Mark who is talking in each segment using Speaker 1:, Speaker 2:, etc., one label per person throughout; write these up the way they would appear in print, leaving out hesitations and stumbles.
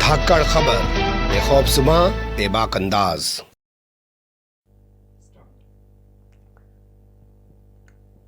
Speaker 1: धाकड़ खबर बेखौफजुमा बेबाक अंदाज।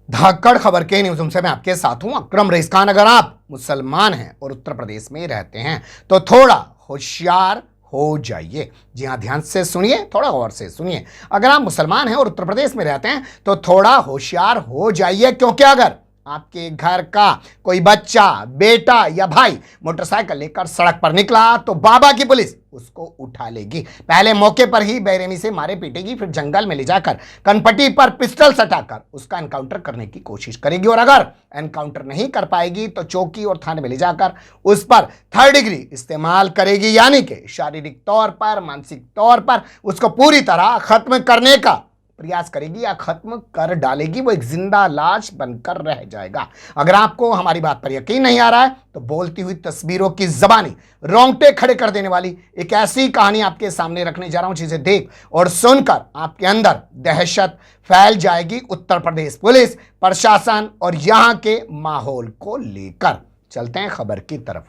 Speaker 2: धाकड़ खबर के न्यूज़ रूम से मैं आपके साथ हूं अकरम रईस खान। अगर आप मुसलमान हैं और उत्तर प्रदेश में रहते हैं तो थोड़ा होशियार हो जाइए। जी हां, ध्यान से सुनिए, थोड़ा गौर से सुनिए। अगर आप मुसलमान हैं और उत्तर प्रदेश में रहते हैं तो थोड़ा होशियार हो जाइए, क्योंकि अगर आपके घर का कोई बच्चा, बेटा या भाई मोटरसाइकिल लेकर सड़क पर निकला तो बाबा की पुलिस उसको उठा लेगी। पहले मौके पर ही बेरहमी से मारे पीटेगी, फिर जंगल में ले जाकर कनपट्टी पर पिस्टल सटाकर उसका एनकाउंटर करने की कोशिश करेगी, और अगर एनकाउंटर नहीं कर पाएगी तो चौकी और थाने में ले जाकर उस पर 3rd डिग्री इस्तेमाल करेगी, यानी कि शारीरिक तौर पर, मानसिक तौर पर उसको पूरी तरह खत्म करने का प्रयास करेगी या खत्म कर डालेगी। वो एक जिंदा लाश बनकर रह जाएगा। अगर आपको हमारी बात पर यकीन नहीं आ रहा है तो बोलती हुई तस्वीरों की जबानी रोंगटे खड़े कर देने वाली एक ऐसी कहानी आपके सामने रखने जा रहा हूं, जिसे देख और सुनकर आपके अंदर दहशत फैल जाएगी। उत्तर प्रदेश पुलिस प्रशासन और यहां के माहौल को लेकर चलते हैं खबर की तरफ।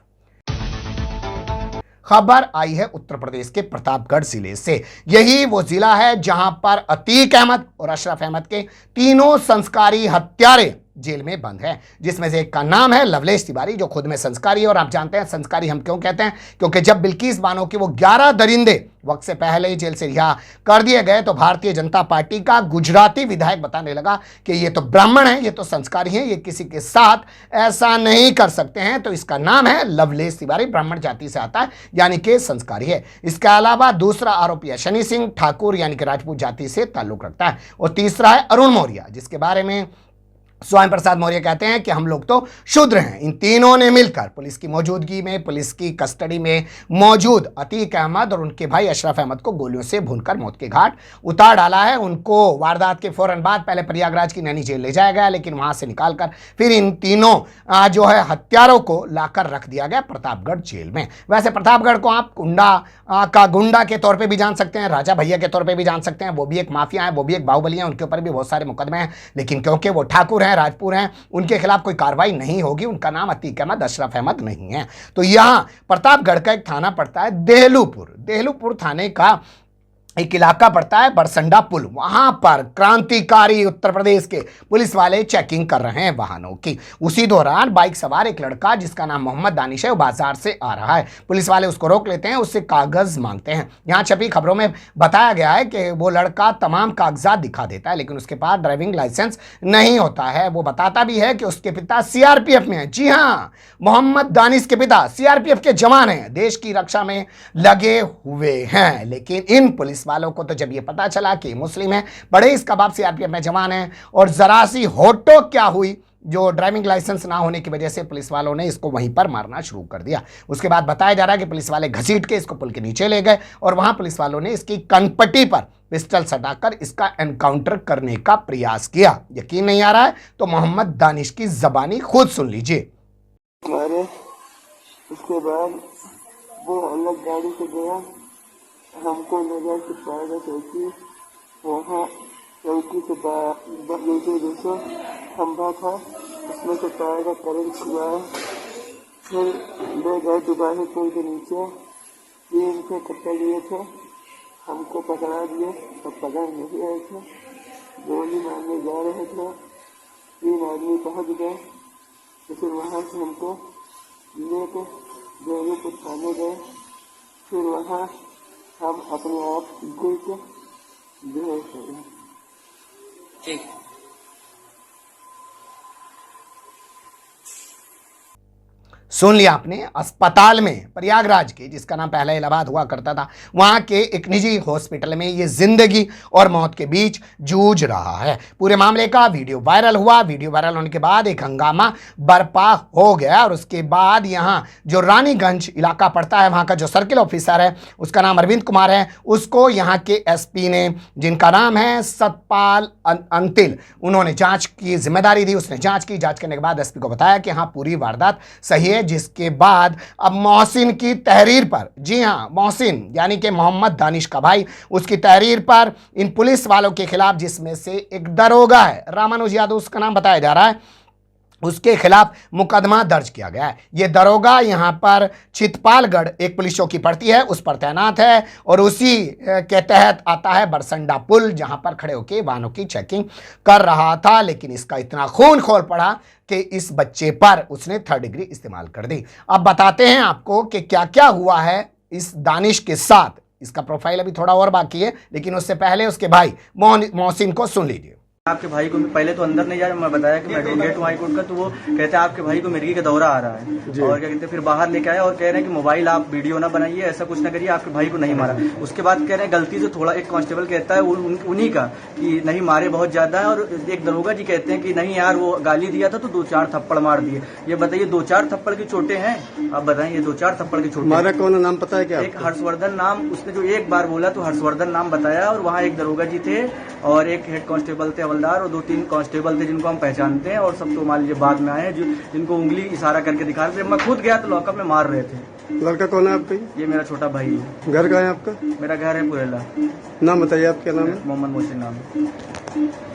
Speaker 2: खबर आई है उत्तर प्रदेश के प्रतापगढ़ जिले से। यही वो जिला है जहां पर अतीक अहमद और अशरफ अहमद के तीनों संस्कारी हत्यारे जेल में बंद है, जिसमें से एक का नाम है लवलेश तिवारी, जो खुद में संस्कारी है। और आप जानते हैं संस्कारी हम क्यों कहते हैं, क्योंकि जब बिल्किस बानो के वो 11 दरिंदे वक्त से पहले ही जेल से रिहा कर दिए गए तो भारतीय जनता पार्टी का गुजराती विधायक बताने लगा कि ये तो ब्राह्मण है, ये तो संस्कारी है, ये किसी के साथ ऐसा नहीं कर सकते हैं। तो इसका नाम है लवलेश तिवारी, ब्राह्मण जाति से आता है, यानी कि संस्कारी है। इसके अलावा दूसरा आरोपी है शनि सिंह ठाकुर, यानी कि राजपूत जाति से ताल्लुक रखता है। और तीसरा है अरुण मौर्य, जिसके बारे में स्वयं प्रसाद मौर्य कहते हैं कि हम लोग तो शूद्र हैं। इन तीनों ने मिलकर पुलिस की मौजूदगी में, पुलिस की कस्टडी में मौजूद अतीक अहमद और उनके भाई अशरफ अहमद को गोलियों से भूनकर मौत के घाट उतार डाला है। उनको वारदात के फौरन बाद पहले प्रयागराज की नैनी जेल ले जाया गया, लेकिन वहां से निकालकर फिर इन तीनों जो है हत्यारों को लाकर रख दिया गया प्रतापगढ़ जेल में। वैसे प्रतापगढ़ को आप गुंडा के तौर पर भी जान सकते हैं, राजा भैया के तौर पर भी जान सकते हैं। वो भी एक माफिया है, वो भी एक बाहुबली है, उनके ऊपर भी बहुत सारे मुकदमे हैं, लेकिन क्योंकि वो ठाकुर राजपूत हैं, उनके खिलाफ कोई कार्रवाई नहीं होगी। उनका नाम अतीक अहमद, अशरफ अहमद नहीं है। तो यहां प्रतापगढ़ का एक थाना पड़ता है देहलूपुर थाने का एक इलाका पड़ता है बरसंडा पुल। वहां पर क्रांतिकारी उत्तर प्रदेश के पुलिस वाले चेकिंग कर रहे हैं वाहनों की। उसी दौरान बाइक सवार एक लड़का जिसका नाम मोहम्मद दानिश है, वो बाजार से आ रहा है। पुलिस वाले उसको रोक लेते हैं, उससे कागज मांगते हैं। यहां छपी खबरों में बताया गया है कि वो लड़का तमाम कागजात दिखा देता है, लेकिन उसके पास ड्राइविंग लाइसेंस नहीं होता है। वो बताता भी है कि उसके पिता सीआरपीएफ में है। जी हाँ, मोहम्मद दानिश के पिता सीआरपीएफ के जवान हैं, देश की रक्षा में लगे हुए हैं। लेकिन इन पुलिस वालों को तो जब ये पता चला कि मुस्लिम है, बड़े इसका बाप सीआरपीएफ में जवान है, और जरा सी होटो क्या हुई, जो ड्राइविंग लाइसेंस ना होने की वजह से पुलिस वालों ने इसको वहीं पर मारना शुरू कर दिया। उसके बाद बताया जा रहा है कि पुलिस वाले घसीट के इसको पुल के नीचे ले गए और वहां पुलिस वालों ने इसकी कनपट्टी पर पिस्टल सटाकर इसका एनकाउंटर करने का प्रयास किया। यकीन नहीं आ रहा है तो मोहम्मद दानिश की जबानी खुद सुन लीजिए।
Speaker 3: उसके बाद वो अलग गाड़ी से गया, हमको लगा कि पाएगा चौकी, वहाँ चौकी से जैसे खंभा था उसमें से पाएगा करंट हुआ। फिर ले गए दुबारा पुल के नीचे, 3 से कट्टे लिए थे, हमको पकड़ा दिए और पकड़ नहीं रहे थे, गोली मारने जा रहे थे। 3 आदमी पहुँच गए, तो फिर वहाँ से हमको लेके देहलूपुर थाने गए। फिर वहाँ हम अपने आप दे के बेहोश हो गए। ठीक।
Speaker 2: सुन लिया आपने। अस्पताल में प्रयागराज के, जिसका नाम पहले इलाहाबाद हुआ करता था, वहां के एक निजी हॉस्पिटल में ये जिंदगी और मौत के बीच जूझ रहा है। पूरे मामले का वीडियो वायरल हुआ। वीडियो वायरल होने के बाद एक हंगामा बर्पा हो गया और उसके बाद यहाँ जो रानीगंज इलाका पड़ता है, वहां का जो सर्किल ऑफिसर है, उसका नाम अरविंद कुमार है, उसको यहाँ के एसपी ने, जिनका नाम है सतपाल अंतिल, उन्होंने जांच की जिम्मेदारी दी। उसने जांच की। जांच करने के बाद एसपी को बताया कि हाँ, पूरी वारदात सही है। जिसके बाद अब मोहसिन की तहरीर पर, जी हां, मोहसिन यानी कि मोहम्मद दानिश का भाई, उसकी तहरीर पर इन पुलिस वालों के खिलाफ, जिसमें से एक दरोगा है रामानुज यादव, उसका नाम बताया जा रहा है, उसके खिलाफ मुकदमा दर्ज किया गया है। ये दरोगा यहाँ पर चितपालगढ़ एक पुलिस चौकी पड़ती है उस पर तैनात है और उसी के तहत आता है बरसंडा पुल, जहां पर खड़े होकर वाहनों की चेकिंग कर रहा था। लेकिन इसका इतना खून खोल पड़ा कि इस बच्चे पर उसने 3rd डिग्री इस्तेमाल कर दी। अब बताते हैं आपको कि क्या क्या हुआ है इस दानिश के साथ। इसका प्रोफाइल अभी थोड़ा और बाकी है, लेकिन उससे पहले उसके भाई मोहसिन को सुन लीजिए।
Speaker 4: आपके भाई को पहले तो अंदर नहीं जाए, मैं बताया कि मैं एडवोकेट हूँ हाई कोर्ट का, तो वो कहते हैं आपके भाई को मिर्गी का दौरा आ रहा है और क्या कहते हैं फिर बाहर लेके आए और कह रहे हैं कि मोबाइल आप वीडियो ना बनाइए, ऐसा कुछ ना करिए, आपके भाई को नहीं मारा। उसके बाद कह रहे हैं गलती से थोड़ा एक कांस्टेबल कहता है उन्हीं का कि नहीं मारे बहुत ज्यादा है, और एक दरोगा जी कहते हैं कि नहीं यार वो गाली दिया था तो 2-4 थप्पड़ मार दिए। ये बताइए 2-4 थप्पड़ की चोटें हैं? आप बताइए ये 2-4 थप्पड़ की चोटें
Speaker 5: मारा कौन नाम पता है क्या?
Speaker 4: एक हर्षवर्धन नाम, उसने जो एक बार बोला तो हर्षवर्धन नाम बताया, और वहाँ एक दरोगा जी थे और एक हेड कांस्टेबल थे हवलदार और 2-3 कांस्टेबल थे जिनको हम पहचानते हैं, और सब तो मान लीजिए बाद में आए हैं जिनको उंगली इशारा करके दिखा रहे थे। मैं खुद गया तो लॉकअप में मार रहे थे।
Speaker 5: लड़का कौन है आपका?
Speaker 4: ये मेरा छोटा भाई है।
Speaker 5: घर कहाँ है आपका?
Speaker 4: मेरा घर है पुरेला।
Speaker 5: नाम बताइए, आप क्या नाम है?
Speaker 4: मोहम्मद मोहसिन नाम है।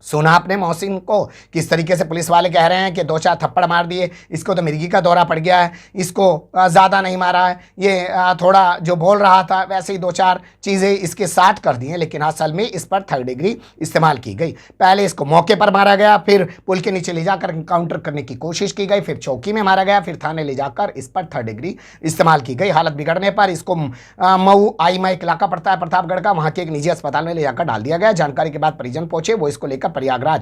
Speaker 2: सुना आपने मोहसिन को किस तरीके से पुलिस वाले कह रहे हैं कि 2-4 थप्पड़ मार दिए, इसको तो मिर्गी का दौरा पड़ गया है, इसको ज़्यादा नहीं मारा है, ये थोड़ा जो बोल रहा था वैसे ही 2-4 चीज़ें इसके साथ कर दी हैं। लेकिन असल में इस पर 3rd डिग्री इस्तेमाल की गई। पहले इसको मौके पर मारा गया, फिर पुल के नीचे ले जाकर काउंटर करने की कोशिश की गई, फिर चौकी में मारा गया, फिर थाने ले जाकर इस पर 3rd डिग्री इस्तेमाल की गई। हालत बिगड़ने पर इसको मऊ आईमा एक इलाका पड़ता है प्रतापगढ़ का, वहाँ के एक निजी अस्पताल में ले जाकर डाल दिया गया। जानकारी के बाद परिजन पहुंचे, वो इसको लेकर प्रयागराज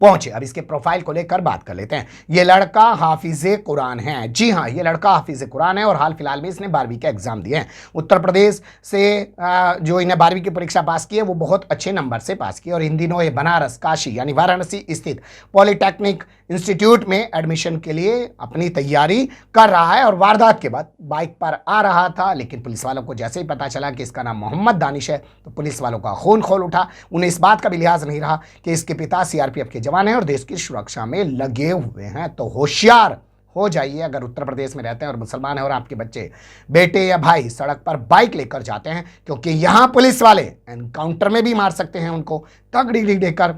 Speaker 2: पहुंचे। अब इसके प्रोफाइल को लेकर बात कर लेते हैं। ये लड़का हाफिज़े कुरान है। जी हाँ, ये लड़का हाफिज़े कुरान है और हाल फिलहाल में इसने 12वीं का एग्जाम दिए हैं। उत्तर प्रदेश से जो इन्हें 12वीं की परीक्षा पास की है वो बहुत अच्छे नंबर से पास की, और इन दिनों ये बनारस, काशी यानी वाराणसी स्थित पॉलिटेक्निक इंस्टीट्यूट में एडमिशन के लिए अपनी तैयारी कर रहा है। और वारदात के बाद बाइक पर आ रहा था, लेकिन पुलिस वालों को जैसे ही पता चला कि इसका नाम मोहम्मद दानिश है तो पुलिस वालों का खून खोल उठा। उन्हें इस बात का भी लिहाज नहीं रहा कि इसके पिता सीआरपीएफ के जवान हैं और देश की सुरक्षा में लगे हुए हैं। तो होशियार हो जाइए अगर उत्तर प्रदेश में रहते हैं और मुसलमान हैं और आपके बच्चे, बेटे या भाई सड़क पर बाइक लेकर जाते हैं, क्योंकि यहां पुलिस वाले एनकाउंटर में भी मार सकते हैं उनको, तगड़ी देकर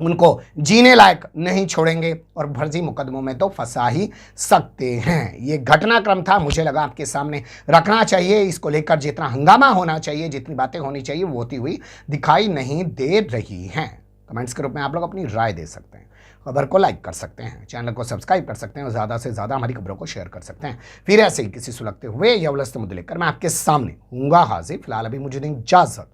Speaker 2: उनको जीने लायक नहीं छोड़ेंगे और फर्जी मुकदमों में तो फंसा ही सकते हैं। ये घटनाक्रम था, मुझे लगा आपके सामने रखना चाहिए। इसको लेकर जितना हंगामा होना चाहिए, जितनी बातें होनी चाहिए वो होती हुई दिखाई नहीं दे रही हैं। कमेंट्स के रूप में आप लोग अपनी राय दे सकते हैं, खबर को लाइक कर सकते हैं, चैनल को सब्सक्राइब कर सकते हैं और ज़्यादा से ज़्यादा हमारी खबरों को शेयर कर सकते हैं। फिर ऐसे ही किसी सुलगते हुए या उलझते मुद्दे लेकर मैं आपके सामने हूँगा हाजिर। फिलहाल अभी मुझे दें इजाज़त।